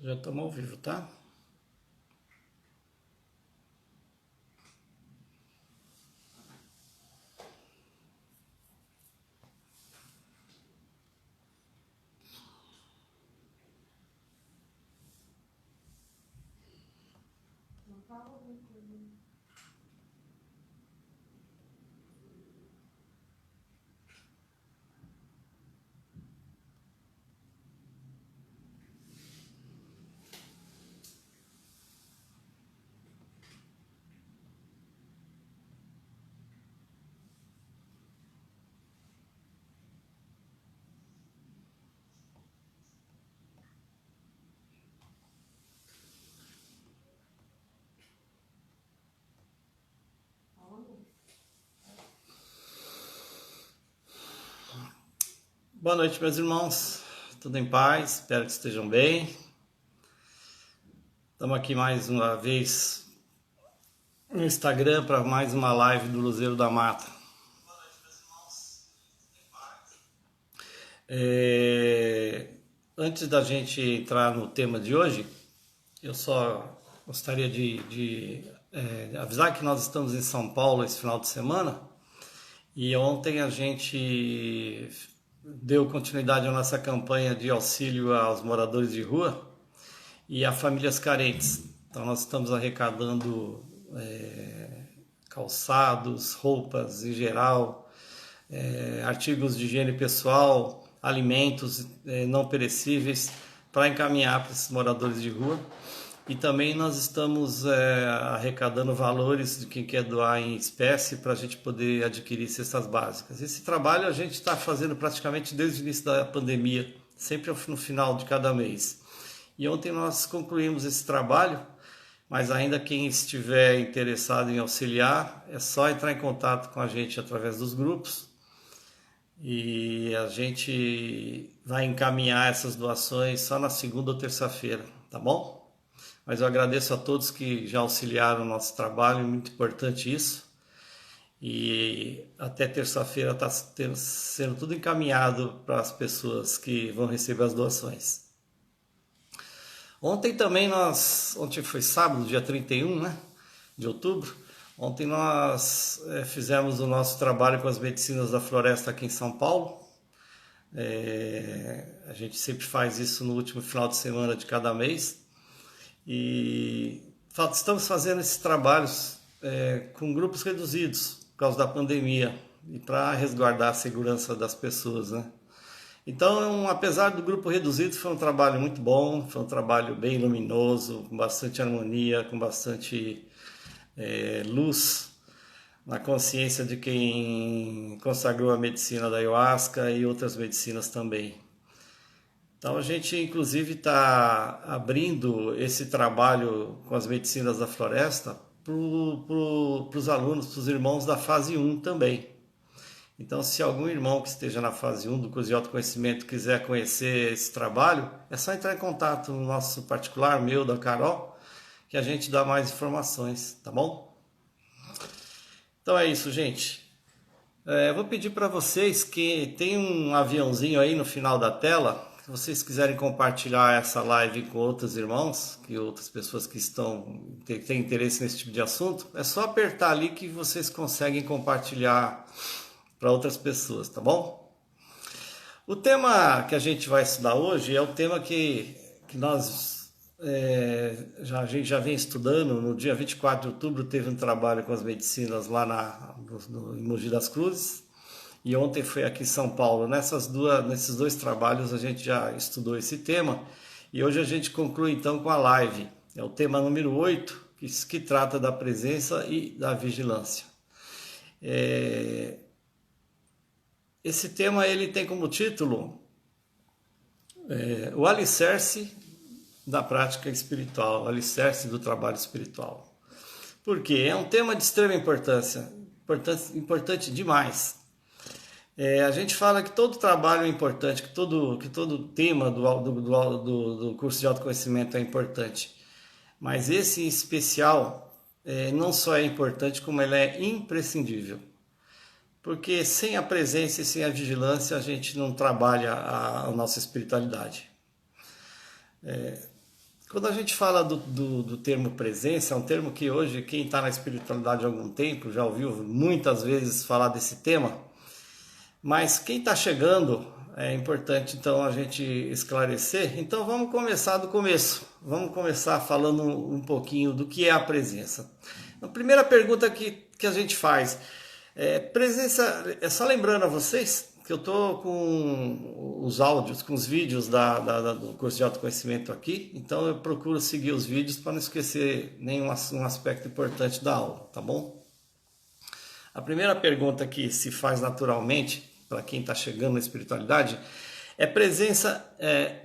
Já estamos ao vivo, tá? Boa noite, meus irmãos. Tudo em paz? Espero que estejam bem. Estamos aqui mais uma vez no Instagram para mais uma live do Luzeiro da Mata. Antes da gente entrar no tema de hoje, eu só gostaria de avisar que nós estamos em São Paulo esse final de semana e ontem a gente deu continuidade à nossa campanha de auxílio aos moradores de rua e a famílias carentes. Então nós estamos arrecadando calçados, roupas em geral, artigos de higiene pessoal, alimentos não perecíveis para encaminhar para esses moradores de rua. E também nós estamos arrecadando valores de quem quer doar em espécie para a gente poder adquirir cestas básicas. Esse trabalho a gente está fazendo praticamente desde o início da pandemia, sempre no final de cada mês. E ontem nós concluímos esse trabalho, mas ainda quem estiver interessado em auxiliar, é só entrar em contato com a gente através dos grupos e a gente vai encaminhar essas doações só na segunda ou terça-feira, tá bom? Mas eu agradeço a todos que já auxiliaram o nosso trabalho, é muito importante isso. E até terça-feira está sendo tudo encaminhado para as pessoas que vão receber as doações. Ontem foi sábado, dia 31, né, de outubro. Ontem nós fizemos o nosso trabalho com as medicinas da floresta aqui em São Paulo. A gente sempre faz isso no último final de semana de cada mês. E estamos fazendo esses trabalhos com grupos reduzidos por causa da pandemia e para resguardar a segurança das pessoas, né? Então, apesar do grupo reduzido, foi um trabalho muito bom, foi um trabalho bem luminoso, com bastante harmonia, com bastante luz na consciência de quem consagrou a medicina da ayahuasca e outras medicinas também. Então a gente inclusive está abrindo esse trabalho com as medicinas da floresta para os alunos, para os irmãos da fase 1 também. Então se algum irmão que esteja na fase 1 do curso de autoconhecimento quiser conhecer esse trabalho, é só entrar em contato no nosso particular, meu, da Carol, que a gente dá mais informações, tá bom? Então é isso, gente. Eu vou pedir para vocês que tem um aviãozinho aí no final da tela. Se vocês quiserem compartilhar essa live com outros irmãos, que outras pessoas que têm interesse nesse tipo de assunto, é só apertar ali que vocês conseguem compartilhar para outras pessoas, tá bom? O tema que a gente vai estudar hoje é o tema que a gente já vem estudando. No dia 24 de outubro teve um trabalho com as medicinas lá em Mogi das Cruzes. E ontem foi aqui em São Paulo. Nesses dois trabalhos a gente já estudou esse tema. E hoje a gente conclui então com a live. É o tema número 8, que trata da presença e da vigilância. Esse tema ele tem como título o alicerce da prática espiritual, o alicerce do trabalho espiritual. Por quê? É um tema de extrema importância, importante demais. A gente fala que todo trabalho é importante, que todo tema do curso de autoconhecimento é importante. Mas esse em especial não só é importante, como ele é imprescindível. Porque sem a presença e sem a vigilância a gente não trabalha a nossa espiritualidade. Quando a gente fala do termo presença, é um termo que hoje quem está na espiritualidade há algum tempo já ouviu muitas vezes falar desse tema, mas quem está chegando é importante então a gente esclarecer. Então vamos começar do começo, vamos começar falando um pouquinho do que é a presença. A primeira pergunta que a gente faz presença, é só lembrando a vocês que eu estou com os áudios, com os vídeos do curso de autoconhecimento aqui, então eu procuro seguir os vídeos para não esquecer nenhum um aspecto importante da aula, tá bom? A primeira pergunta que se faz naturalmente, para quem está chegando na espiritualidade, é presença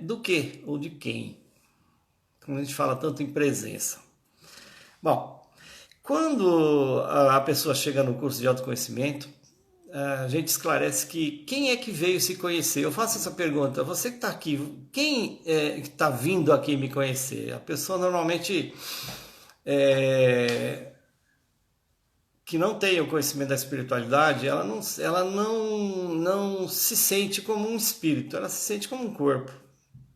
do quê ou de quem? Como a gente fala tanto em presença. Bom, quando a pessoa chega no curso de autoconhecimento, a gente esclarece que quem é que veio se conhecer. Eu faço essa pergunta, você que está aqui, quem está vindo aqui me conhecer? A pessoa normalmente que não tem o conhecimento da espiritualidade, ela não se sente como um espírito, ela se sente como um corpo.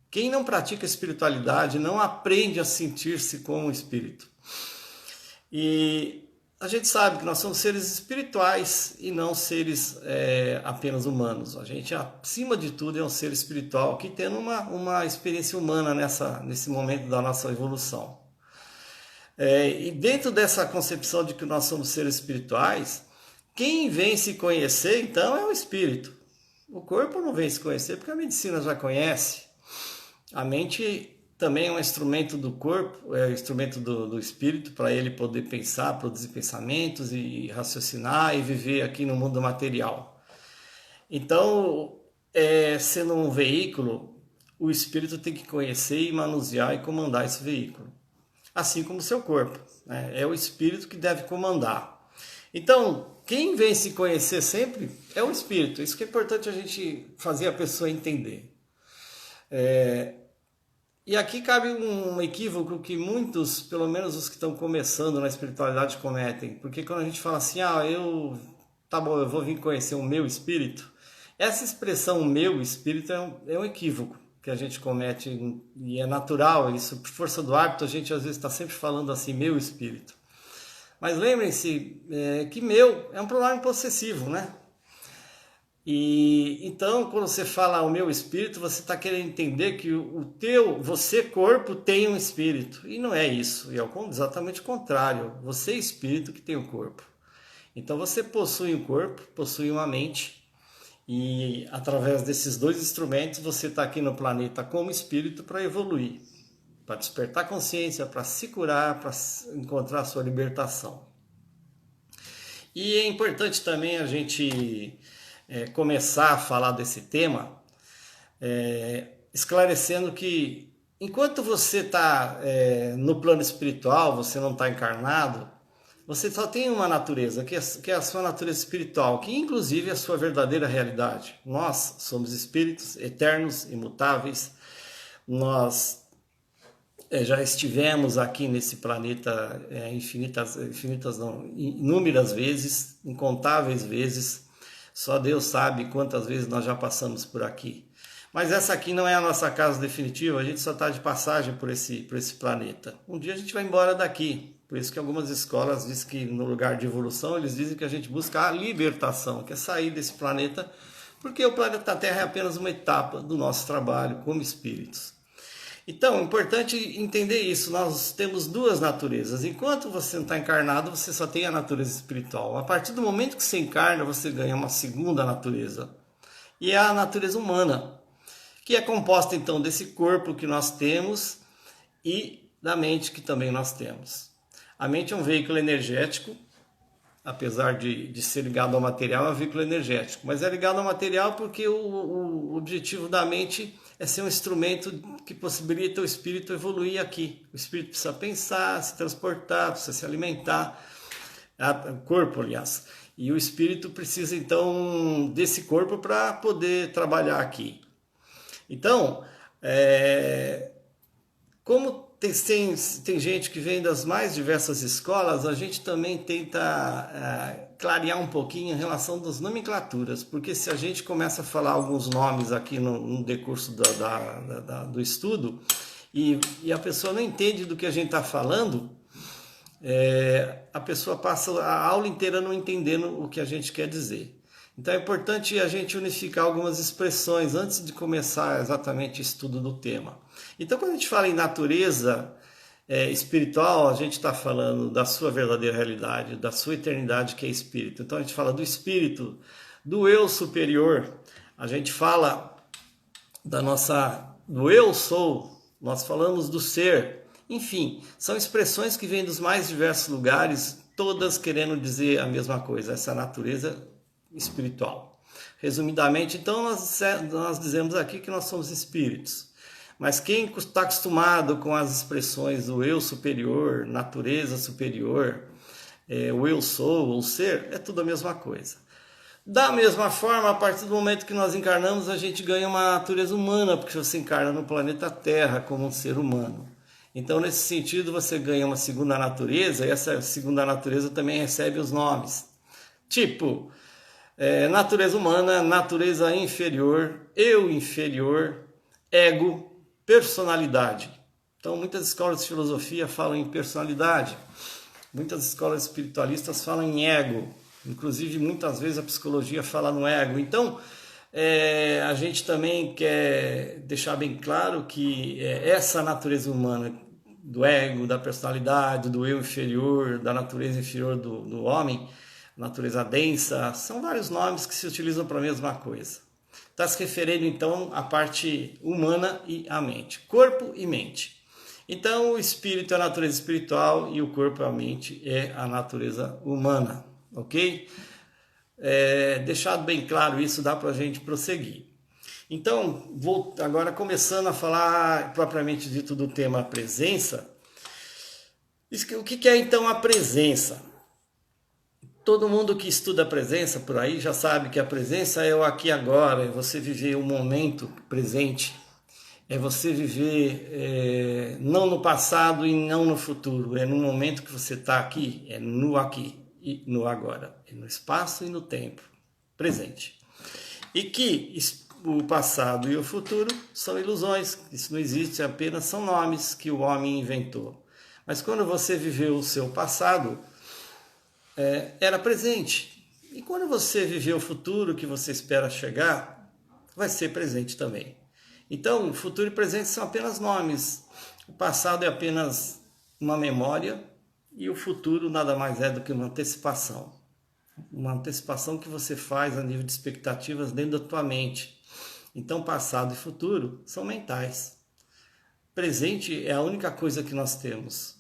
Quem não pratica espiritualidade não aprende a sentir-se como um espírito. E a gente sabe que nós somos seres espirituais e não seres apenas humanos. A gente, acima de tudo, é um ser espiritual que tem uma experiência humana nesse momento da nossa evolução. E dentro dessa concepção de que nós somos seres espirituais, quem vem se conhecer, então, é o espírito. O corpo não vem se conhecer porque a medicina já conhece. A mente também é um instrumento do corpo, é um instrumento do espírito para ele poder pensar, produzir pensamentos e raciocinar e viver aqui no mundo material. Então, sendo um veículo, o espírito tem que conhecer e manusear e comandar esse veículo. Assim como o seu corpo, né? É o espírito que deve comandar. Então, quem vem se conhecer sempre é o espírito. Isso que é importante a gente fazer a pessoa entender. E aqui cabe um equívoco que muitos, pelo menos os que estão começando na espiritualidade, cometem. Porque quando a gente fala assim, tá bom, eu vou vir conhecer o meu espírito, essa expressão meu espírito é um equívoco que a gente comete e é natural, isso por força do hábito a gente às vezes está sempre falando assim, meu espírito. Mas lembrem-se que meu é um pronome possessivo, né? E então, quando você fala o meu espírito, você está querendo entender que você corpo tem um espírito. E não é isso, é exatamente o contrário. Você é espírito que tem um corpo. Então você possui um corpo, possui uma mente, e através desses dois instrumentos você está aqui no planeta como espírito para evoluir, para despertar consciência, para se curar, para encontrar a sua libertação. E é importante também a gente começar a falar desse tema, esclarecendo que enquanto você está no plano espiritual, você não está encarnado, você só tem uma natureza, que é a sua natureza espiritual, que inclusive é a sua verdadeira realidade. Nós somos espíritos eternos, imutáveis, nós já estivemos aqui nesse planeta inúmeras vezes, incontáveis vezes. Só Deus sabe quantas vezes nós já passamos por aqui. Mas essa aqui não é a nossa casa definitiva, a gente só está de passagem por esse planeta. Um dia a gente vai embora daqui. Por isso que algumas escolas dizem que no lugar de evolução, eles dizem que a gente busca a libertação, que é sair desse planeta, porque o planeta Terra é apenas uma etapa do nosso trabalho como espíritos. Então, é importante entender isso, nós temos duas naturezas. Enquanto você não está encarnado, você só tem a natureza espiritual. A partir do momento que você encarna, você ganha uma segunda natureza. E é a natureza humana, que é composta então desse corpo que nós temos e da mente que também nós temos. A mente é um veículo energético, apesar de ser ligado ao material, é um veículo energético. Mas é ligado ao material porque o objetivo da mente é ser um instrumento que possibilita o espírito evoluir aqui. O espírito precisa pensar, se transportar, precisa se alimentar, o corpo, aliás. E o espírito precisa, então, desse corpo para poder trabalhar aqui. Então, como tem gente que vem das mais diversas escolas, a gente também tenta clarear um pouquinho em relação das nomenclaturas, porque se a gente começa a falar alguns nomes aqui no decurso do estudo, e a pessoa não entende do que a gente está falando, a pessoa passa a aula inteira não entendendo o que a gente quer dizer. Então é importante a gente unificar algumas expressões antes de começar exatamente o estudo do tema. Então quando a gente fala em natureza espiritual, a gente está falando da sua verdadeira realidade, da sua eternidade, que é espírito. Então a gente fala do espírito, do eu superior, a gente fala do eu sou, nós falamos do ser. Enfim, são expressões que vêm dos mais diversos lugares, todas querendo dizer a mesma coisa, essa natureza espiritual. Resumidamente, então, nós dizemos aqui que nós somos espíritos. Mas quem está acostumado com as expressões do eu superior, natureza superior, o eu sou, o ser, é tudo a mesma coisa. Da mesma forma, a partir do momento que nós encarnamos, a gente ganha uma natureza humana, porque você encarna no planeta Terra como um ser humano. Então, nesse sentido, você ganha uma segunda natureza, e essa segunda natureza também recebe os nomes. Tipo, natureza humana, natureza inferior, eu inferior, ego, personalidade. Então, muitas escolas de filosofia falam em personalidade, muitas escolas espiritualistas falam em ego, inclusive muitas vezes a psicologia fala no ego. Então, a gente também quer deixar bem claro que essa natureza humana do ego, da personalidade, do eu inferior, da natureza inferior do homem, natureza densa, são vários nomes que se utilizam para a mesma coisa. Está se referindo então à parte humana e à mente, corpo e mente. Então o espírito é a natureza espiritual e o corpo e a mente é a natureza humana, ok? Deixado bem claro isso, dá para a gente prosseguir. Então, vou agora começando a falar propriamente dito do tema presença. O que é então a presença? Todo mundo que estuda a presença por aí já sabe que a presença é o aqui e agora, é você viver o momento presente, é você viver não no passado e não no futuro, é no momento que você está aqui, é no aqui e no agora, é no espaço e no tempo presente. E que o passado e o futuro são ilusões, isso não existe, apenas são nomes que o homem inventou. Mas quando você viveu o seu passado, era presente. E quando você viver o futuro que você espera chegar, vai ser presente também. Então, futuro e presente são apenas nomes. O passado é apenas uma memória e o futuro nada mais é do que uma antecipação. Uma antecipação que você faz a nível de expectativas dentro da tua mente. Então, passado e futuro são mentais. Presente é a única coisa que nós temos.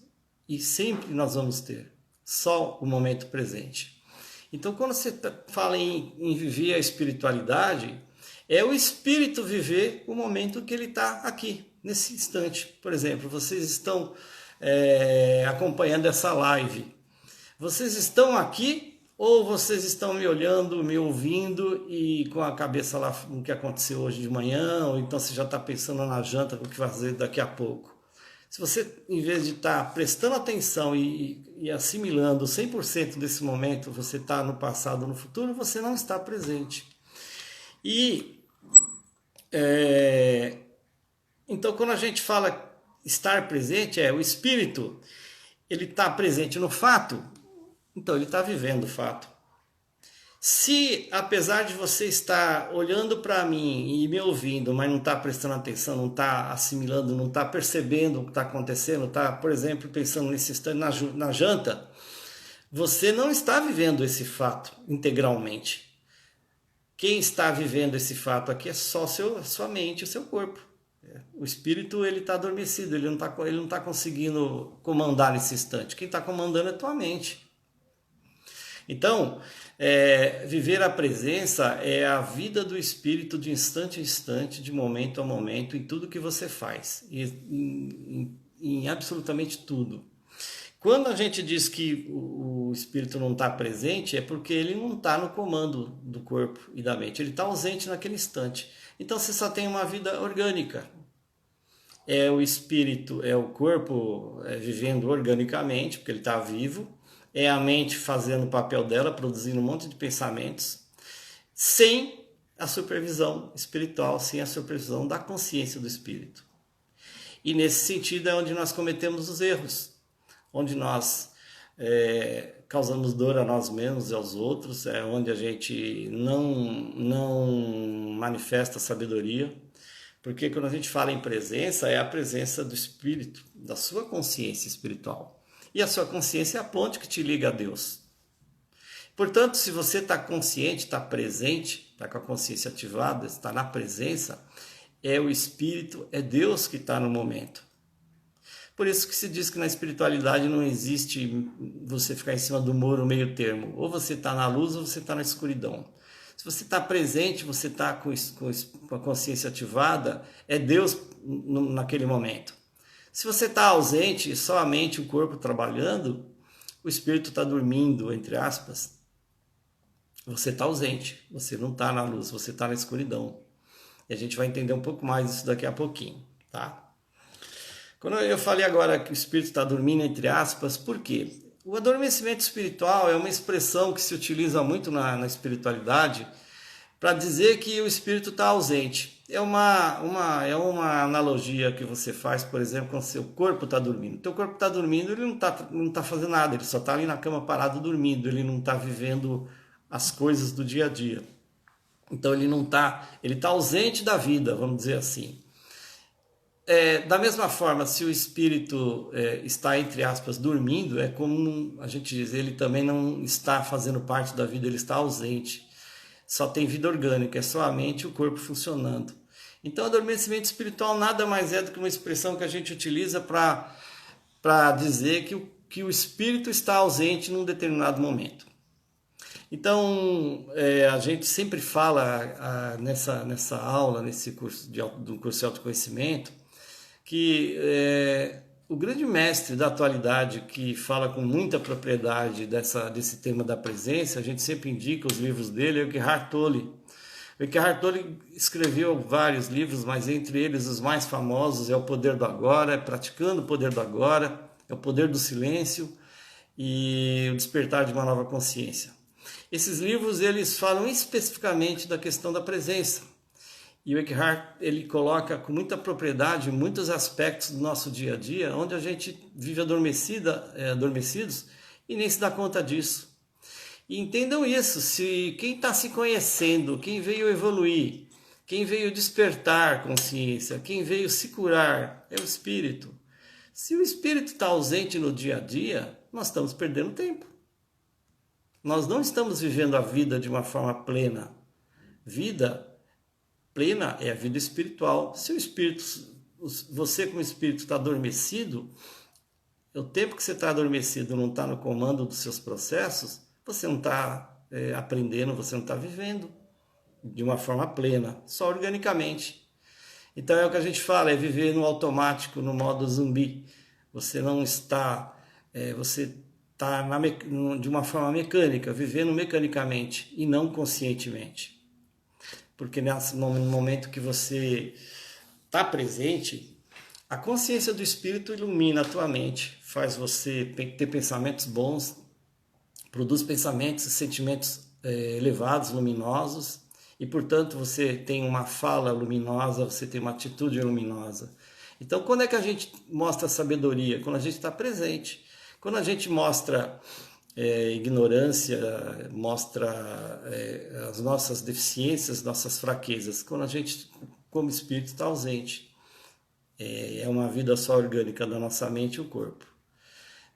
E sempre nós vamos ter. Só o momento presente. Então, quando você fala em viver a espiritualidade, é o espírito viver o momento que ele está aqui, nesse instante. Por exemplo, vocês estão acompanhando essa live. Vocês estão aqui ou vocês estão me olhando, me ouvindo e com a cabeça lá no que aconteceu hoje de manhã, ou então você já está pensando na janta, o que vai fazer daqui a pouco? Se você, em vez de estar prestando atenção e assimilando 100% desse momento, você está no passado ou no futuro, você não está presente. Então, quando a gente fala estar presente, o espírito, ele está presente no fato, então ele está vivendo o fato. Se, apesar de você estar olhando para mim e me ouvindo, mas não está prestando atenção, não está assimilando, não está percebendo o que está acontecendo, está, por exemplo, pensando nesse instante na janta, você não está vivendo esse fato integralmente. Quem está vivendo esse fato aqui é só sua mente, o seu corpo. O espírito ele está adormecido, ele não está conseguindo comandar nesse instante. Quem está comandando é a tua mente. Então, viver a presença é a vida do espírito de instante a instante, de momento a momento, em tudo que você faz, em absolutamente tudo. Quando a gente diz que o espírito não está presente, é porque ele não está no comando do corpo e da mente, ele está ausente naquele instante. Então você só tem uma vida orgânica. É o espírito, é o corpo vivendo organicamente, porque ele está vivo, é a mente fazendo o papel dela, produzindo um monte de pensamentos, sem a supervisão espiritual, sem a supervisão da consciência do espírito. E nesse sentido é onde nós cometemos os erros, onde nós causamos dor a nós mesmos e aos outros, é onde a gente não manifesta sabedoria, porque quando a gente fala em presença, é a presença do Espírito, da sua consciência espiritual. E a sua consciência é a ponte que te liga a Deus. Portanto, se você está consciente, está presente, está com a consciência ativada, está na presença, é o Espírito, é Deus que está no momento. Por isso que se diz que na espiritualidade não existe você ficar em cima do muro meio termo. Ou você está na luz ou você está na escuridão. Se você está presente, você está com a consciência ativada, é Deus naquele momento. Se você está ausente, só a mente e o corpo trabalhando, o espírito está dormindo, entre aspas. Você está ausente, você não está na luz, você está na escuridão. E a gente vai entender um pouco mais disso daqui a pouquinho, tá? Quando eu falei agora que o espírito está dormindo, entre aspas, por quê? O adormecimento espiritual é uma expressão que se utiliza muito na espiritualidade para dizer que o espírito está ausente. É uma analogia que você faz, por exemplo, quando o seu corpo está dormindo. O teu corpo está dormindo, ele não tá fazendo nada, ele só está ali na cama parado dormindo, ele não está vivendo as coisas do dia a dia. Então ele está ausente da vida, vamos dizer assim. Da mesma forma, se o espírito está, entre aspas, dormindo, é como a gente diz, ele também não está fazendo parte da vida, ele está ausente. Só tem vida orgânica, é só a mente e o corpo funcionando. Então, adormecimento espiritual nada mais é do que uma expressão que a gente utiliza para dizer que o espírito está ausente num determinado momento. Então, a gente sempre fala nessa aula, nesse curso do curso de autoconhecimento, que o grande mestre da atualidade que fala com muita propriedade desse tema da presença, a gente sempre indica os livros dele, é o Eckhart Tolle. O Eckhart Tolle escreveu vários livros, mas entre eles os mais famosos é O Poder do Agora, é Praticando o Poder do Agora, é O Poder do Silêncio e O Despertar de uma Nova Consciência. Esses livros eles falam especificamente da questão da presença. E o Eckhart, ele coloca com muita propriedade muitos aspectos do nosso dia a dia, onde a gente vive adormecidos e nem se dá conta disso. E entendam isso, se quem está se conhecendo, quem veio evoluir, quem veio despertar consciência, quem veio se curar, é o espírito. Se o espírito está ausente no dia a dia, nós estamos perdendo tempo. Nós não estamos vivendo a vida de uma forma plena. Vida plena é a vida espiritual. Se o espírito, você como espírito está adormecido, o tempo que você está adormecido não está no comando dos seus processos, você não está aprendendo, você não está vivendo de uma forma plena, só organicamente. Então é o que a gente fala, é viver no automático, no modo zumbi. Você não está, você está de uma forma mecânica, vivendo mecanicamente e não conscientemente. Porque no momento que você está presente, a consciência do Espírito ilumina a tua mente, faz você ter pensamentos bons, produz pensamentos e sentimentos elevados, luminosos, e portanto você tem uma fala luminosa, você tem uma atitude luminosa. Então quando é que a gente mostra sabedoria? Quando a gente está presente. Quando a gente mostra ignorância, mostra as nossas deficiências, nossas fraquezas, quando a gente, como espírito, está ausente. É uma vida só orgânica da nossa mente e o corpo.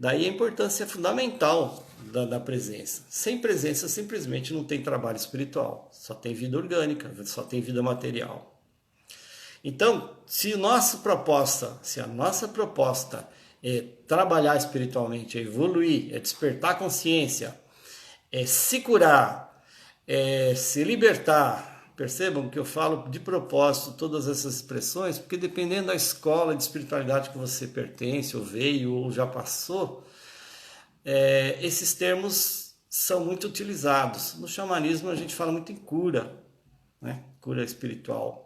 Daí a importância fundamental da presença. Sem presença, simplesmente não tem trabalho espiritual, só tem vida orgânica, só tem vida material. Então, se a nossa proposta é trabalhar espiritualmente, é evoluir, é despertar a consciência, é se curar, é se libertar. Percebam que eu falo de propósito todas essas expressões, porque dependendo da escola de espiritualidade que você pertence, ou veio, ou já passou, esses termos são muito utilizados. No xamanismo a gente fala muito em cura, né? Cura espiritual.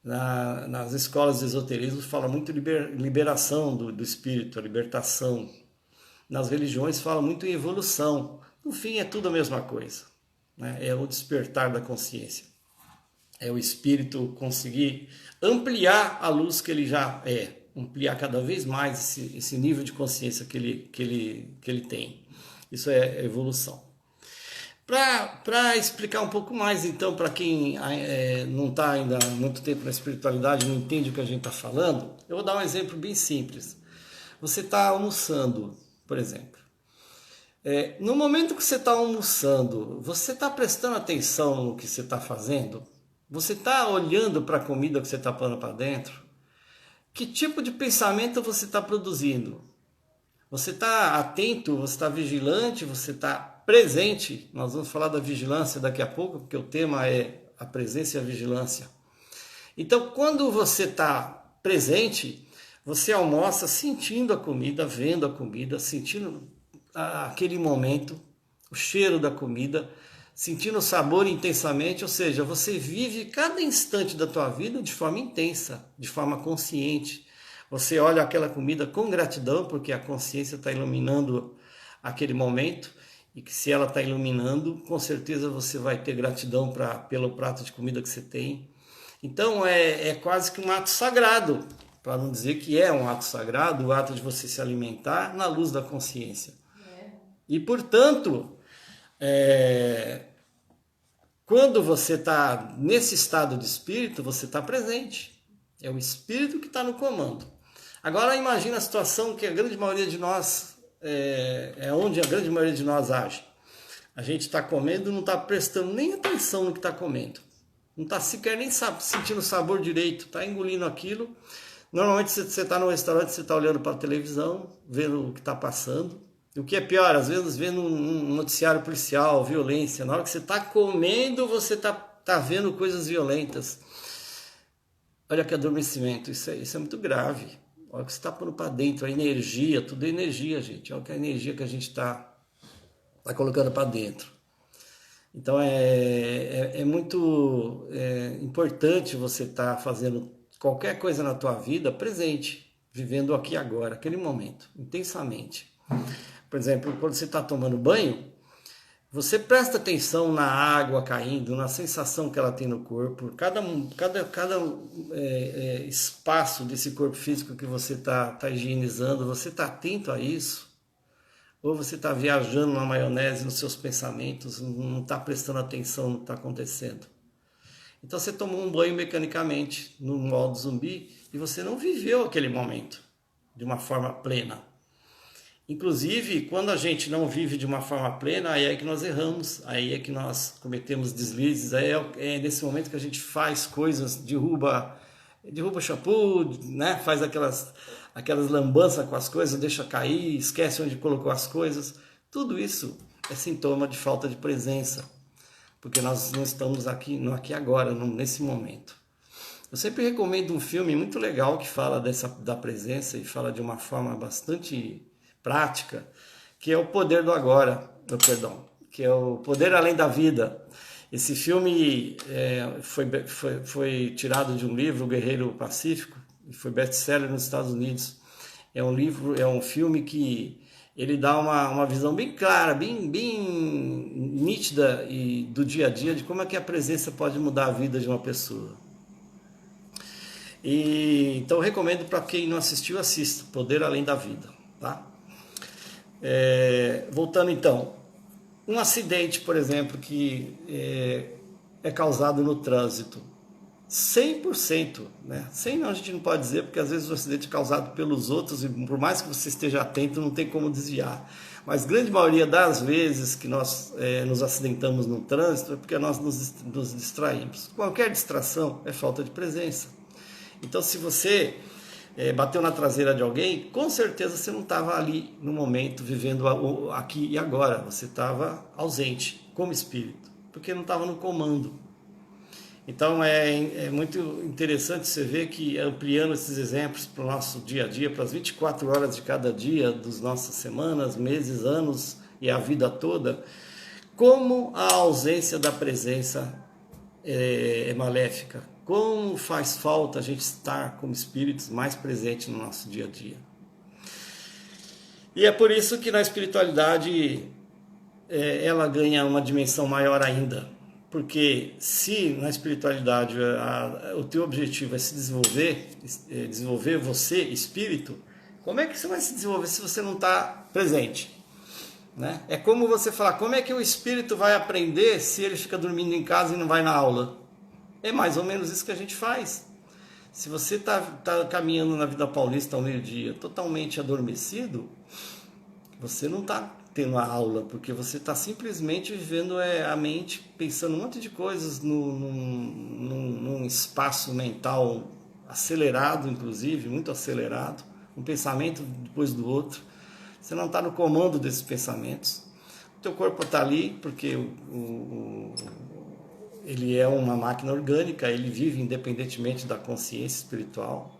Nas escolas de esoterismo fala muito liberação do espírito, a libertação. Nas religiões fala muito em evolução. No fim é tudo a mesma coisa, né? É o despertar da consciência. É o espírito conseguir ampliar a luz que ele já é, ampliar cada vez mais esse nível de consciência que ele tem. Isso é evolução. Para explicar um pouco mais, então, para quem não está ainda há muito tempo na espiritualidade, não entende o que a gente está falando, eu vou dar um exemplo bem simples. Você está almoçando, por exemplo. No momento que você está almoçando, você está prestando atenção no que você está fazendo? Você está olhando para a comida que você está pondo para dentro? Que tipo de pensamento você está produzindo? Você está atento, você está vigilante, você está presente. Nós vamos falar da vigilância daqui a pouco, porque o tema é a presença e a vigilância. Então, quando você está presente, você almoça sentindo a comida, vendo a comida, sentindo aquele momento, o cheiro da comida, sentindo o sabor intensamente, ou seja, você vive cada instante da tua vida de forma intensa, de forma consciente. Você olha aquela comida com gratidão, porque a consciência está iluminando aquele momento, e que se ela está iluminando, com certeza você vai ter gratidão pelo prato de comida que você tem. Então é quase que um ato sagrado, para não dizer que é um ato sagrado, o ato de você se alimentar na luz da consciência. E, portanto, quando você está nesse estado de espírito, você está presente. É o espírito que está no comando. Agora imagina a situação que a grande maioria de nós, onde a grande maioria de nós age. A gente está comendo e não está prestando nem atenção no que está comendo. Não está sequer nem sentindo o sabor direito, está engolindo aquilo. Normalmente você está no restaurante, você está olhando para a televisão, vendo o que está passando. E o que é pior, às vezes vendo um noticiário policial, violência. Na hora que você está comendo, você está vendo coisas violentas. Olha que adormecimento, isso é muito grave. Olha o que você está pondo para dentro, a energia, tudo é energia, gente. Olha que a energia que a gente está colocando para dentro. Então é muito importante você estar fazendo qualquer coisa na tua vida presente, vivendo aqui agora, aquele momento, intensamente. Por exemplo, quando você está tomando banho, você presta atenção na água caindo, na sensação que ela tem no corpo, cada espaço desse corpo físico que você está higienizando, você está atento a isso? Ou você está viajando na maionese nos seus pensamentos, não está prestando atenção no que está acontecendo? Então você tomou um banho mecanicamente, no modo zumbi, e você não viveu aquele momento de uma forma plena. Inclusive, quando a gente não vive de uma forma plena, aí é que nós erramos, aí é que nós cometemos deslizes, aí é nesse momento que a gente faz coisas, derruba o shampoo, né? Faz aquelas lambanças com as coisas, deixa cair, esquece onde colocou as coisas. Tudo isso é sintoma de falta de presença, porque nós não estamos aqui agora, nesse momento. Eu sempre recomendo um filme muito legal que fala da presença e fala de uma forma bastante prática, que é O Poder do Agora, que é O Poder Além da Vida. Esse filme foi tirado de um livro, O Guerreiro Pacífico, e foi best-seller nos Estados Unidos. É um filme que ele dá uma visão bem clara, bem nítida e do dia a dia de como é que a presença pode mudar a vida de uma pessoa. Então eu recomendo para quem não assistiu, assista, Poder Além da Vida, tá? Voltando então, um acidente, por exemplo, que é causado no trânsito, 100%, né? 100% não, a gente não pode dizer, porque às vezes o acidente é causado pelos outros e por mais que você esteja atento, não tem como desviar. Mas grande maioria das vezes que nós nos acidentamos no trânsito é porque nós nos distraímos. Qualquer distração é falta de presença. Então, se você bateu na traseira de alguém, com certeza você não estava ali no momento, vivendo aqui e agora. Você estava ausente, como espírito, porque não estava no comando. Então é muito interessante você ver que, ampliando esses exemplos para o nosso dia a dia, para as 24 horas de cada dia, das nossas semanas, meses, anos e a vida toda, como a ausência da presença é maléfica. Como faz falta a gente estar como espíritos mais presentes no nosso dia a dia. E é por isso que na espiritualidade ela ganha uma dimensão maior ainda. Porque se na espiritualidade o teu objetivo é se desenvolver, desenvolver você, espírito, como é que você vai se desenvolver se você não está presente? Né? É como você falar, como é que o espírito vai aprender se ele fica dormindo em casa e não vai na aula? É mais ou menos isso que a gente faz. Se você está caminhando na vida paulista ao meio-dia totalmente adormecido, você não está tendo a aula, porque você está simplesmente vivendo a mente, pensando um monte de coisas num espaço mental acelerado, inclusive, muito acelerado, um pensamento depois do outro. Você não está no comando desses pensamentos. O teu corpo está ali porque ele é uma máquina orgânica, ele vive independentemente da consciência espiritual.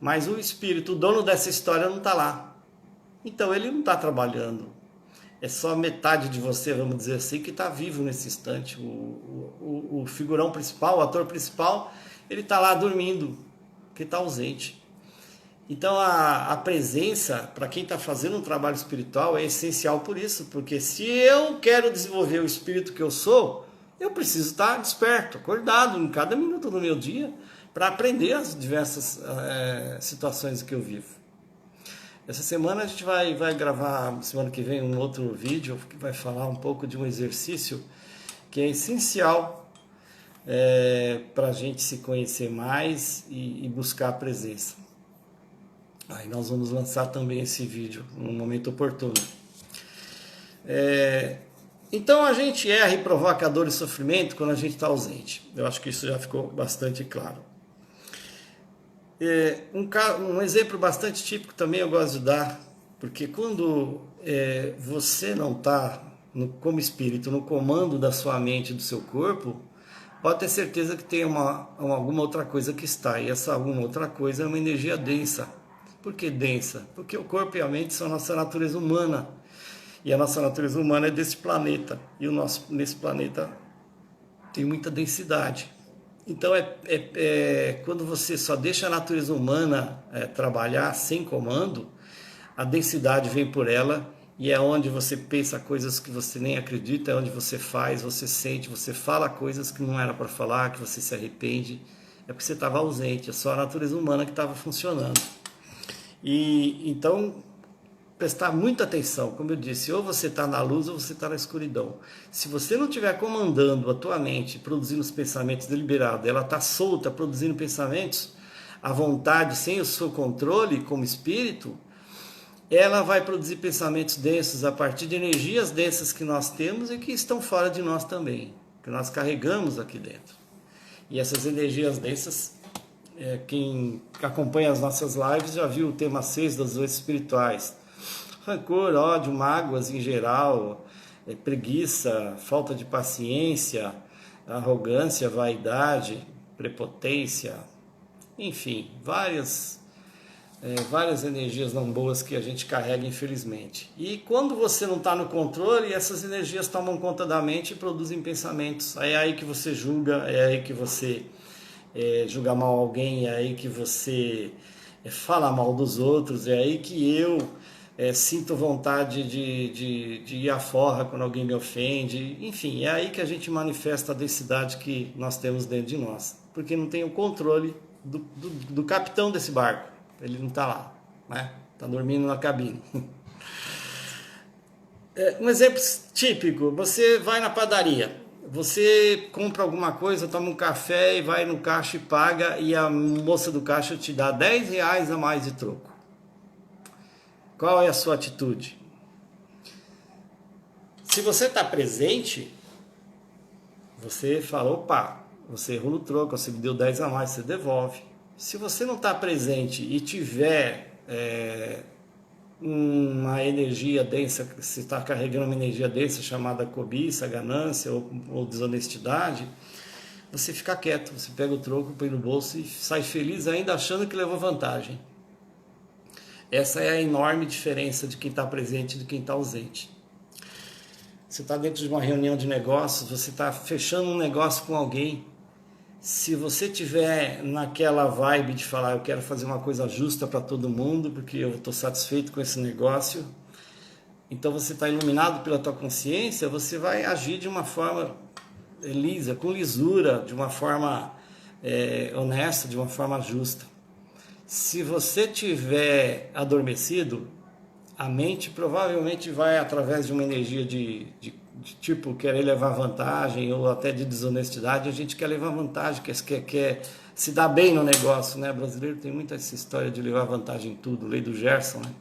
Mas o espírito, o dono dessa história, não está lá. Então ele não está trabalhando. É só metade de você, vamos dizer assim, que está vivo nesse instante. O figurão principal, o ator principal, ele está lá dormindo, que está ausente. Então a presença, para quem está fazendo um trabalho espiritual, é essencial por isso. Porque se eu quero desenvolver o espírito que eu sou, eu preciso estar desperto, acordado em cada minuto do meu dia, para aprender as diversas situações que eu vivo. Essa semana a gente vai gravar, semana que vem, um outro vídeo que vai falar um pouco de um exercício que é essencial para a gente se conhecer mais e buscar a presença. Aí nós vamos lançar também esse vídeo no momento oportuno. Então a gente erra e provoca dor e sofrimento quando a gente está ausente. Eu acho que isso já ficou bastante claro. Um exemplo bastante típico também eu gosto de dar, porque quando você não está como espírito no comando da sua mente e do seu corpo, pode ter certeza que tem alguma outra coisa que está, e essa alguma outra coisa é uma energia densa. Por que densa? Porque o corpo e a mente são a nossa natureza humana, e a nossa natureza humana é desse planeta, e nesse planeta tem muita densidade. Então, quando você só deixa a natureza humana trabalhar sem comando, a densidade vem por ela e é onde você pensa coisas que você nem acredita, é onde você faz, você sente, você fala coisas que não era para falar, que você se arrepende. É porque você estava ausente, é só a natureza humana que estava funcionando. E então, prestar muita atenção, como eu disse, ou você está na luz ou você está na escuridão. Se você não estiver comandando a tua mente, produzindo os pensamentos deliberados, ela está solta, produzindo pensamentos à vontade, sem o seu controle como espírito, ela vai produzir pensamentos densos a partir de energias densas que nós temos e que estão fora de nós também, que nós carregamos aqui dentro. E essas energias densas, quem acompanha as nossas lives já viu o tema 6 das doenças espirituais. Rancor, ódio, mágoas em geral, preguiça, falta de paciência, arrogância, vaidade, prepotência, enfim, várias energias não boas que a gente carrega, infelizmente. E quando você não está no controle, essas energias tomam conta da mente e produzem pensamentos. É aí que você julga, é aí que você julga mal alguém, é aí que você fala mal dos outros, é aí que eu sinto vontade de ir à forra quando alguém me ofende. Enfim, é aí que a gente manifesta a densidade que nós temos dentro de nós. Porque não tem o controle do capitão desse barco. Ele não está lá, né? Está dormindo na cabine. Um exemplo típico, você vai na padaria. Você compra alguma coisa, toma um café e vai no caixa e paga, e a moça do caixa te dá R$10 a mais de troco. Qual é a sua atitude? Se você está presente, você fala, opa, você errou no troco, você me deu 10 a mais, você devolve. Se você não está presente e tiver uma energia densa, você está carregando uma energia densa chamada cobiça, ganância ou desonestidade, você fica quieto, você pega o troco, põe no bolso e sai feliz ainda achando que levou vantagem. Essa é a enorme diferença de quem está presente e de quem está ausente. Você está dentro de uma reunião de negócios, você está fechando um negócio com alguém. Se você tiver naquela vibe de falar, eu quero fazer uma coisa justa para todo mundo, porque eu estou satisfeito com esse negócio, então você está iluminado pela tua consciência, você vai agir de uma forma lisa, com lisura, de uma forma honesta, de uma forma justa. Se você tiver adormecido, a mente provavelmente vai, através de uma energia de tipo querer levar vantagem ou até de desonestidade, a gente quer levar vantagem, quer se dar bem no negócio, né? O brasileiro tem muita essa história de levar vantagem em tudo, lei do Gerson, né?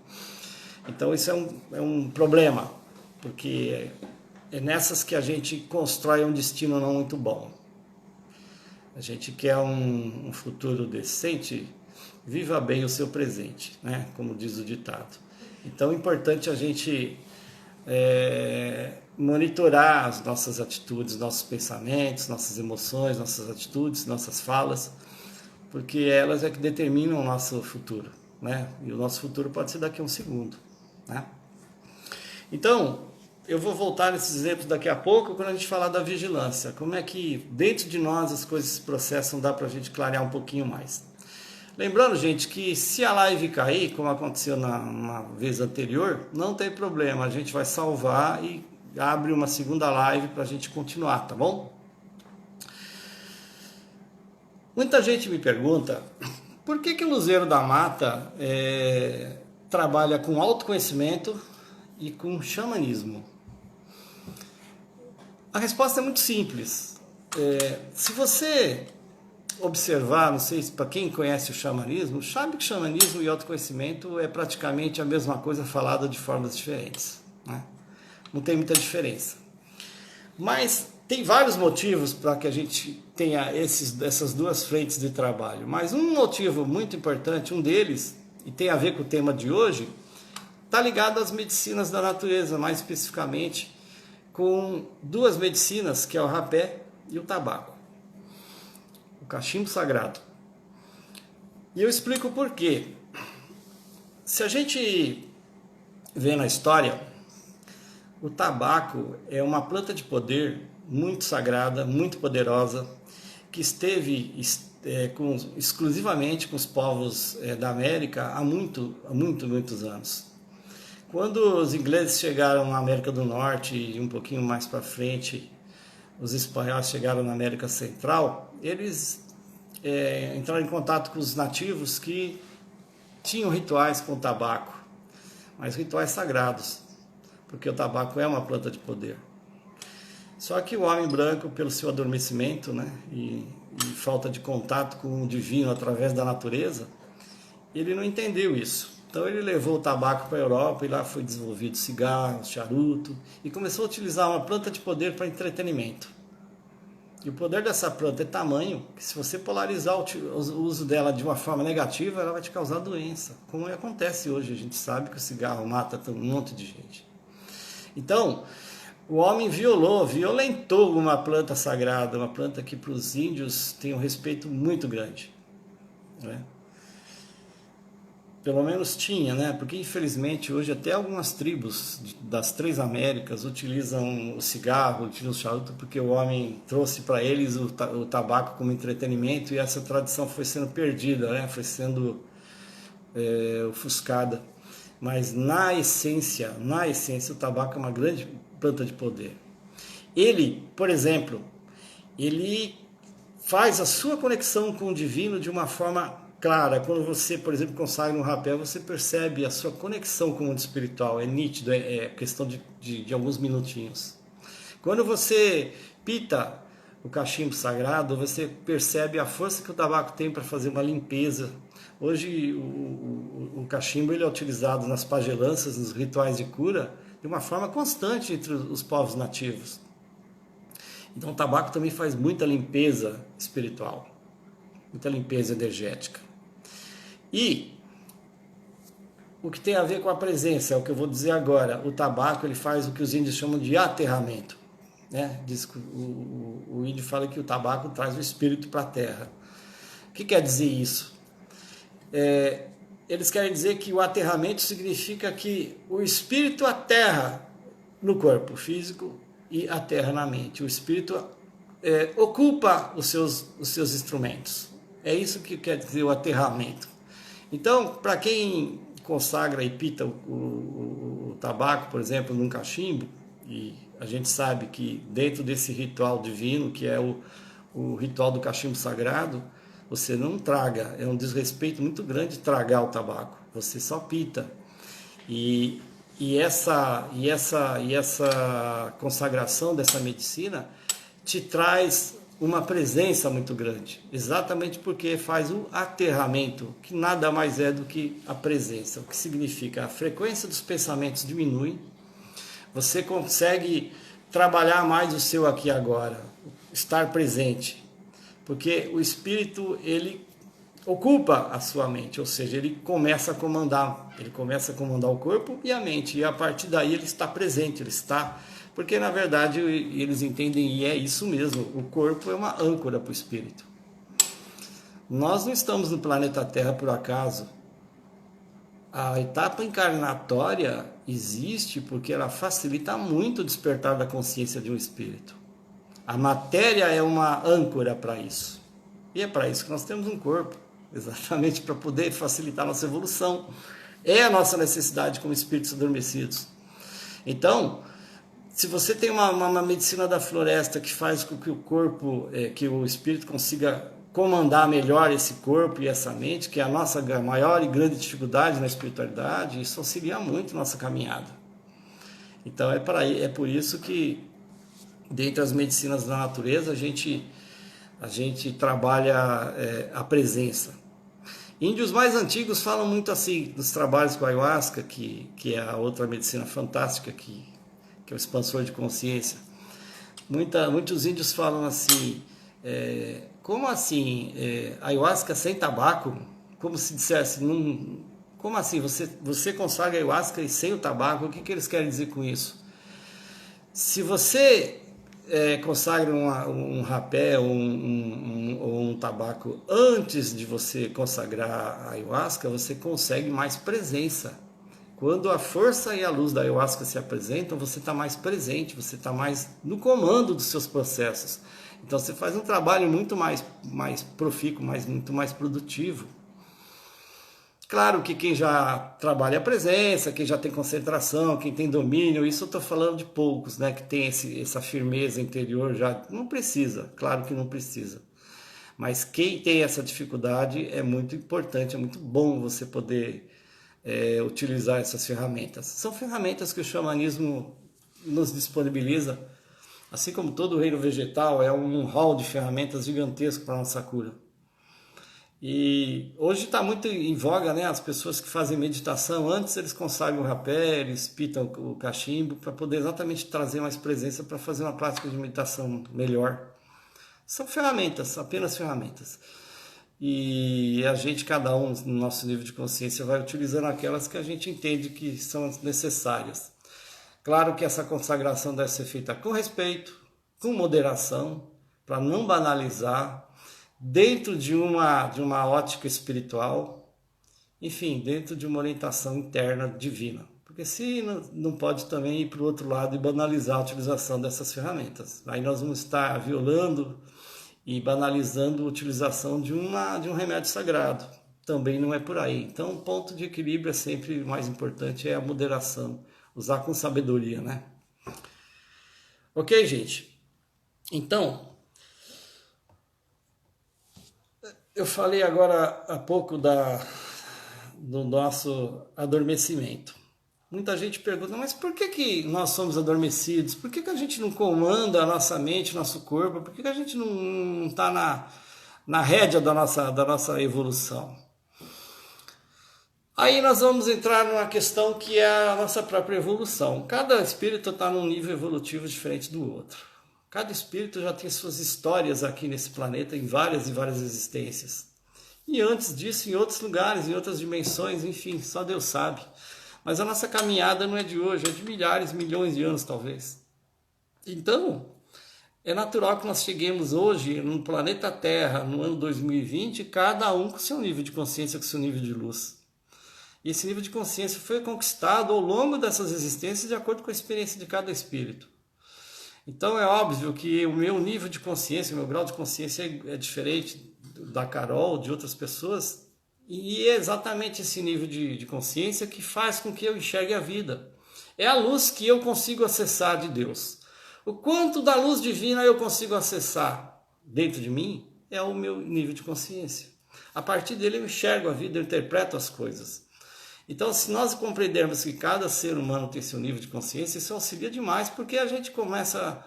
Então isso é um problema, porque é nessas que a gente constrói um destino não muito bom. A gente quer um futuro decente, viva bem o seu presente, né? Como diz o ditado. Então é importante a gente monitorar as nossas atitudes, nossos pensamentos, nossas emoções, nossas atitudes, nossas falas, porque elas é que determinam o nosso futuro, né? E o nosso futuro pode ser daqui a um segundo, né? Então, eu vou voltar nesses exemplos daqui a pouco quando a gente falar da vigilância. Como é que dentro de nós as coisas se processam, dá para a gente clarear um pouquinho mais. Lembrando, gente, que se a live cair, como aconteceu na vez anterior, não tem problema, a gente vai salvar e abre uma segunda live para a gente continuar, tá bom? Muita gente me pergunta por que o Luzeiro da Mata trabalha com autoconhecimento e com xamanismo. A resposta é muito simples. Se você observar, não sei se para quem conhece o xamanismo, sabe que xamanismo e autoconhecimento é praticamente a mesma coisa falada de formas diferentes, né? Não tem muita diferença. Mas tem vários motivos para que a gente tenha essas duas frentes de trabalho. Mas um motivo muito importante, um deles, e tem a ver com o tema de hoje, está ligado às medicinas da natureza, mais especificamente com duas medicinas, que é o rapé e o tabaco. Cachimbo sagrado. E eu explico por quê. Se a gente vê na história, o tabaco é uma planta de poder muito sagrada, muito poderosa, que esteve exclusivamente com os povos da América há muitos anos. Quando os ingleses chegaram na América do Norte e um pouquinho mais para frente, os espanhóis chegaram na América Central, eles entraram em contato com os nativos que tinham rituais com o tabaco, mas rituais sagrados, porque o tabaco é uma planta de poder. Só que o homem branco, pelo seu adormecimento, né, e falta de contato com o divino através da natureza, ele não entendeu isso. Então ele levou o tabaco para a Europa e lá foi desenvolvido cigarro, charuto, e começou a utilizar uma planta de poder para entretenimento. E o poder dessa planta é tamanho que, se você polarizar o uso dela de uma forma negativa, ela vai te causar doença. Como acontece hoje, a gente sabe que o cigarro mata um monte de gente. Então, o homem violentou uma planta sagrada, uma planta que para os índios tem um respeito muito grande, né? Pelo menos tinha, né? Porque infelizmente hoje até algumas tribos das três Américas utilizam o cigarro, utilizam o charuto, porque o homem trouxe para eles o tabaco como entretenimento, e essa tradição foi sendo perdida, né? Foi sendo ofuscada. Mas na essência, o tabaco é uma grande planta de poder. Ele, por exemplo, ele faz a sua conexão com o divino de uma forma clara. Quando você, por exemplo, consagra um rapé, você percebe a sua conexão com o mundo espiritual, é nítido, é questão de alguns minutinhos. Quando você pita o cachimbo sagrado, você percebe a força que o tabaco tem para fazer uma limpeza. Hoje o cachimbo ele é utilizado nas pagelanças, nos rituais de cura, de uma forma constante entre os povos nativos. Então o tabaco também faz muita limpeza espiritual, muita limpeza energética. E o que tem a ver com a presença, é o que eu vou dizer agora. O tabaco ele faz o que os índios chamam de aterramento, né? Diz que o índio fala que o tabaco traz o espírito para a terra. O que quer dizer isso? Eles querem dizer que o aterramento significa que o espírito aterra no corpo físico e aterra na mente. O espírito ocupa os seus instrumentos. É isso que quer dizer o aterramento. Então, para quem consagra e pita o tabaco, por exemplo, num cachimbo, e a gente sabe que dentro desse ritual divino, que é o ritual do cachimbo sagrado, você não traga, é um desrespeito muito grande tragar o tabaco, você só pita. E essa consagração dessa medicina te traz uma presença muito grande, exatamente porque faz o aterramento, que nada mais é do que a presença, o que significa a frequência dos pensamentos diminui, você consegue trabalhar mais o seu aqui e agora, estar presente, porque o espírito, ele ocupa a sua mente, ou seja, ele começa a comandar o corpo e a mente, e a partir daí ele está presente, ele está, porque na verdade eles entendem, e é isso mesmo, o corpo é uma âncora para o espírito. Nós não estamos no planeta Terra por acaso. A etapa encarnatória existe porque ela facilita muito o despertar da consciência de um espírito. A matéria é uma âncora para isso, e é para isso que nós temos um corpo, exatamente para poder facilitar a nossa evolução. É a nossa necessidade como espíritos adormecidos. Então, se você tem uma medicina da floresta que faz com que o corpo, que o espírito consiga comandar melhor esse corpo e essa mente, que é a nossa maior e grande dificuldade na espiritualidade, isso auxilia muito a nossa caminhada. Então é por isso que, dentre as medicinas da natureza, a gente trabalha a presença. Índios mais antigos falam muito assim, dos trabalhos com a ayahuasca, que é a outra medicina fantástica, que é o expansor de consciência. Muitos índios falam assim, como assim, ayahuasca sem tabaco? Como se dissesse, como assim, você consagra ayahuasca e sem o tabaco? O que eles querem dizer com isso? Se você consagra um rapé ou um tabaco antes de você consagrar a ayahuasca, você consegue mais presença. Quando a força e a luz da ayahuasca se apresentam, você está mais presente, você está mais no comando dos seus processos. Então você faz um trabalho muito mais profícuo, muito mais produtivo. Claro que quem já trabalha a presença, quem já tem concentração, quem tem domínio, isso eu estou falando de poucos, né, que tem essa firmeza interior, já não precisa, claro que não precisa. Mas quem tem essa dificuldade é muito importante, é muito bom você poder utilizar essas ferramentas. São ferramentas que o xamanismo nos disponibiliza, assim como todo o reino vegetal, é um hall de ferramentas gigantesco para a nossa cura. E hoje está muito em voga, né? As pessoas que fazem meditação, antes eles consagram o rapé, eles pitam o cachimbo para poder exatamente trazer mais presença para fazer uma prática de meditação melhor. São ferramentas, apenas ferramentas. E a gente, cada um, no nosso nível de consciência, vai utilizando aquelas que a gente entende que são necessárias. Claro que essa consagração deve ser feita com respeito, com moderação, para não banalizar, dentro de uma ótica espiritual, enfim, dentro de uma orientação interna divina. Porque se não pode também ir para o outro lado e banalizar a utilização dessas ferramentas. Aí nós vamos estar violando e banalizando a utilização de um remédio sagrado. Também não é por aí. Então, o ponto de equilíbrio é sempre o mais importante, é a moderação. Usar com sabedoria, né? Ok, gente? Então, eu falei agora há pouco do nosso adormecimento. Muita gente pergunta, mas por que nós somos adormecidos? Por que a gente não comanda a nossa mente, nosso corpo? Por que a gente não está na rédea da nossa evolução? Aí nós vamos entrar numa questão que é a nossa própria evolução. Cada espírito está num nível evolutivo diferente do outro. Cada espírito já tem suas histórias aqui nesse planeta, em várias e várias existências. E antes disso, em outros lugares, em outras dimensões, enfim, só Deus sabe. Mas a nossa caminhada não é de hoje, é de milhares, milhões de anos, talvez. Então, é natural que nós cheguemos hoje no planeta Terra, no ano 2020, cada um com seu nível de consciência, com seu nível de luz. E esse nível de consciência foi conquistado ao longo dessas existências de acordo com a experiência de cada espírito. Então é óbvio que o meu nível de consciência, o meu grau de consciência é diferente da Carol, de outras pessoas, e é exatamente esse nível de consciência que faz com que eu enxergue a vida. é a luz que eu consigo acessar de Deus. O quanto da luz divina eu consigo acessar dentro de mim é o meu nível de consciência. A partir dele eu enxergo a vida, eu interpreto as coisas. Então, se nós compreendermos que cada ser humano tem seu nível de consciência, isso auxilia demais, porque a gente começa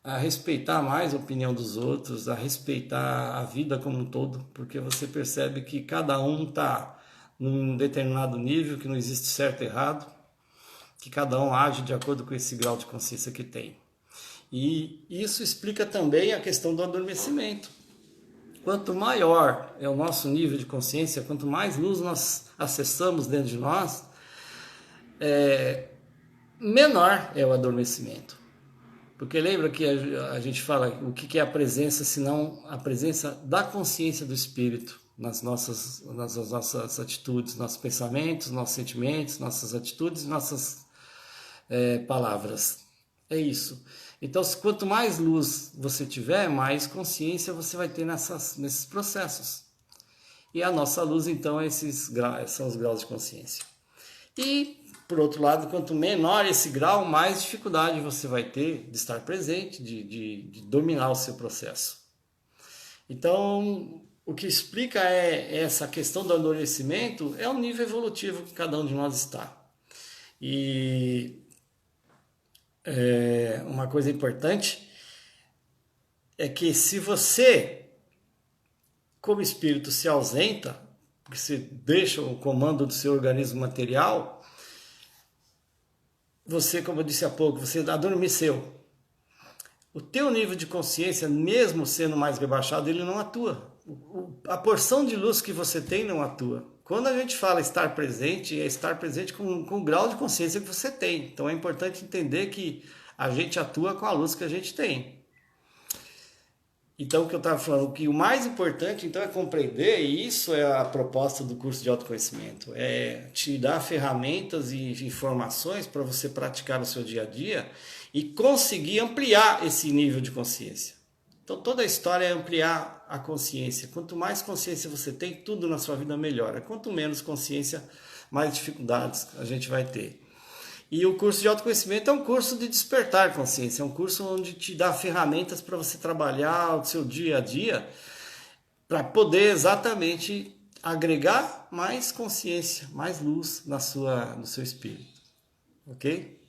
a respeitar mais a opinião dos outros, a respeitar a vida como um todo, porque você percebe que cada um está num determinado nível, que não existe certo e errado, que cada um age de acordo com esse grau de consciência que tem. E isso explica também a questão do adormecimento. Quanto maior é o nosso nível de consciência, quanto mais luz nós acessamos dentro de nós, menor é o adormecimento. Porque lembra que a gente fala o que é a presença, senão a presença da consciência do Espírito nas nossas atitudes, nossos pensamentos, nossos sentimentos, nossas atitudes, nossas palavras. É isso. Então, quanto mais luz você tiver, mais consciência você vai ter nesses processos. E a nossa luz, então, são os graus de consciência. E, por outro lado, quanto menor esse grau, mais dificuldade você vai ter de estar presente, de dominar o seu processo. Então, o que explica essa questão do adormecimento é o nível evolutivo que cada um de nós está. E uma coisa importante é que se você, como espírito, se ausenta, porque você deixa o comando do seu organismo material, você, como eu disse há pouco, você adormeceu. O teu nível de consciência, mesmo sendo mais rebaixado, ele não atua. A porção de luz que você tem não atua. Quando a gente fala estar presente, é estar presente com o grau de consciência que você tem. Então é importante entender que a gente atua com a luz que a gente tem. Então, o que eu estava falando, que o mais importante então é compreender, e isso é a proposta do curso de autoconhecimento, é te dar ferramentas e informações para você praticar no seu dia a dia e conseguir ampliar esse nível de consciência. Então, toda a história é ampliar a consciência. Quanto mais consciência você tem, tudo na sua vida melhora. Quanto menos consciência, mais dificuldades a gente vai ter. E o curso de autoconhecimento é um curso de despertar consciência, é um curso onde te dá ferramentas para você trabalhar o seu dia a dia, para poder exatamente agregar mais consciência, mais luz no seu espírito. Ok?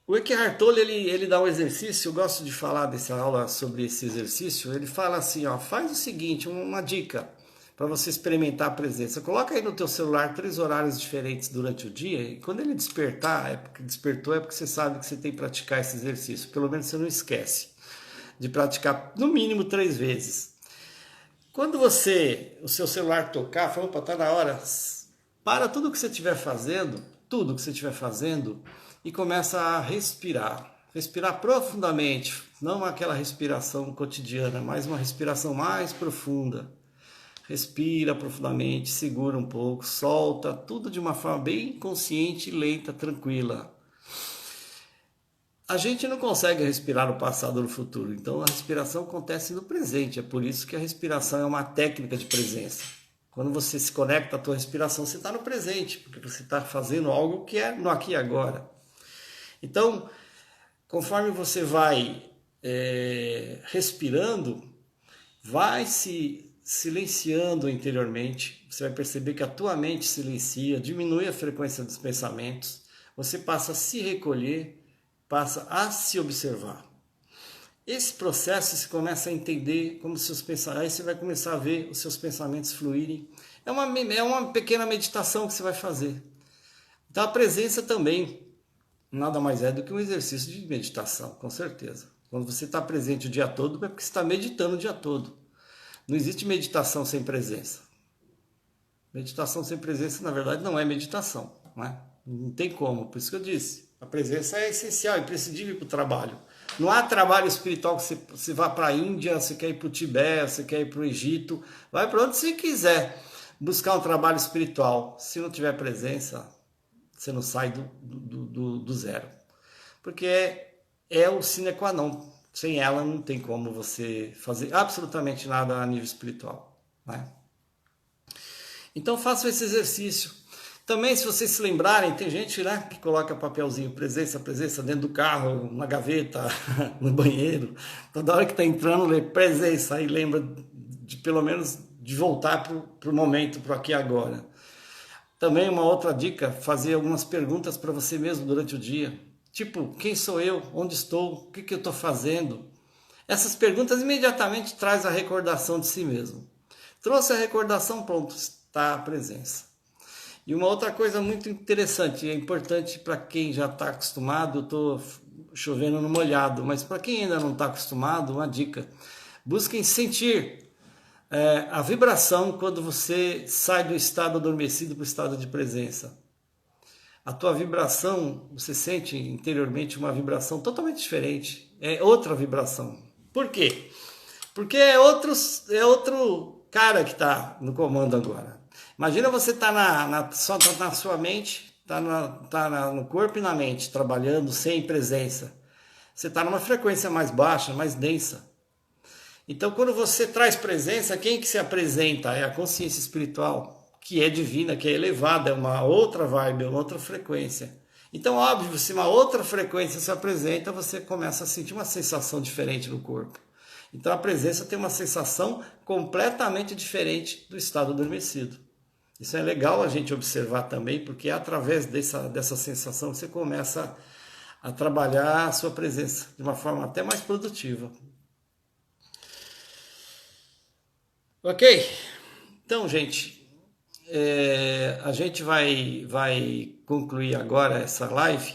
O Eckhart Tolle, ele dá um exercício, eu gosto de falar dessa aula sobre esse exercício, ele fala assim, faz o seguinte, uma dica para você experimentar a presença. Coloca aí no teu celular 3 horários diferentes durante o dia e quando ele despertar, despertou é porque você sabe que você tem que praticar esse exercício. Pelo menos você não esquece de praticar no mínimo 3 vezes. Quando o seu celular tocar, fala, opa, tá na hora, para tudo que você estiver fazendo, e começa a respirar. Respirar profundamente, não aquela respiração cotidiana, mas uma respiração mais profunda. Respira profundamente, segura um pouco, solta, tudo de uma forma bem consciente, lenta, tranquila. A gente não consegue respirar no passado ou no futuro, então a respiração acontece no presente, é por isso que a respiração é uma técnica de presença. Quando você se conecta à tua respiração, você está no presente, porque você está fazendo algo que é no aqui e agora. Então, conforme você vai respirando, vai se silenciando interiormente, você vai perceber que a tua mente silencia, diminui a frequência dos pensamentos, você passa a se recolher, passa a se observar. Esse processo você começa a entender como seus pensamentos, aí você vai começar a ver os seus pensamentos fluírem. É uma pequena meditação que você vai fazer. Então a presença também nada mais é do que um exercício de meditação, com certeza. Quando você está presente o dia todo, é porque você está meditando o dia todo. Não existe meditação sem presença. Meditação sem presença, na verdade, não é meditação. Não tem como, por isso que eu disse. A presença é essencial, imprescindível para o trabalho. Não há trabalho espiritual que você vá para a Índia, você quer ir para o Tibete, você quer ir para o Egito, vai para onde você quiser buscar um trabalho espiritual. Se não tiver presença, você não sai do zero. Porque é o sine qua non. Sem ela não tem como você fazer absolutamente nada a nível espiritual. Então faça esse exercício. Também, se vocês se lembrarem, tem gente, né, que coloca papelzinho, presença, presença, dentro do carro, na gaveta, no banheiro. Toda hora que está entrando, lê presença, aí lembra de pelo menos de voltar para o momento, para o aqui e agora. Também uma outra dica, fazer algumas perguntas para você mesmo durante o dia. Tipo, quem sou eu? Onde estou? O que eu estou fazendo? Essas perguntas imediatamente traz a recordação de si mesmo. Trouxe a recordação, pronto, está a presença. E uma outra coisa muito interessante, e é importante para quem já está acostumado, eu estou chovendo no molhado, mas para quem ainda não está acostumado, uma dica. Busquem sentir a vibração quando você sai do estado adormecido para o estado de presença. A tua vibração, você sente interiormente uma vibração totalmente diferente, é outra vibração. Por quê? Porque é outro cara que está no comando agora. Imagina você tá só na sua mente, no corpo e na mente, trabalhando sem presença. Você está numa frequência mais baixa, mais densa. Então, quando você traz presença, quem que se apresenta? É a consciência espiritual, que é divina, que é elevada, é uma outra vibe, é uma outra frequência. Então, óbvio, se uma outra frequência se apresenta, você começa a sentir uma sensação diferente no corpo. Então, a presença tem uma sensação completamente diferente do estado adormecido. Isso é legal a gente observar também, porque é através dessa sensação que você começa a trabalhar a sua presença de uma forma até mais produtiva. Ok? Então, gente, a gente vai concluir agora essa live,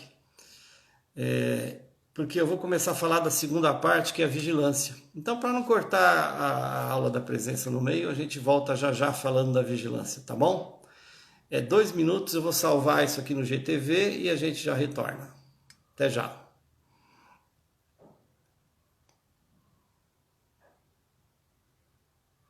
porque eu vou começar a falar da segunda parte, que é a vigilância. Então, para não cortar a aula da presença no meio, a gente volta já já falando da vigilância, tá bom? 2 minutos, eu vou salvar isso aqui no GTV e a gente já retorna. Até já!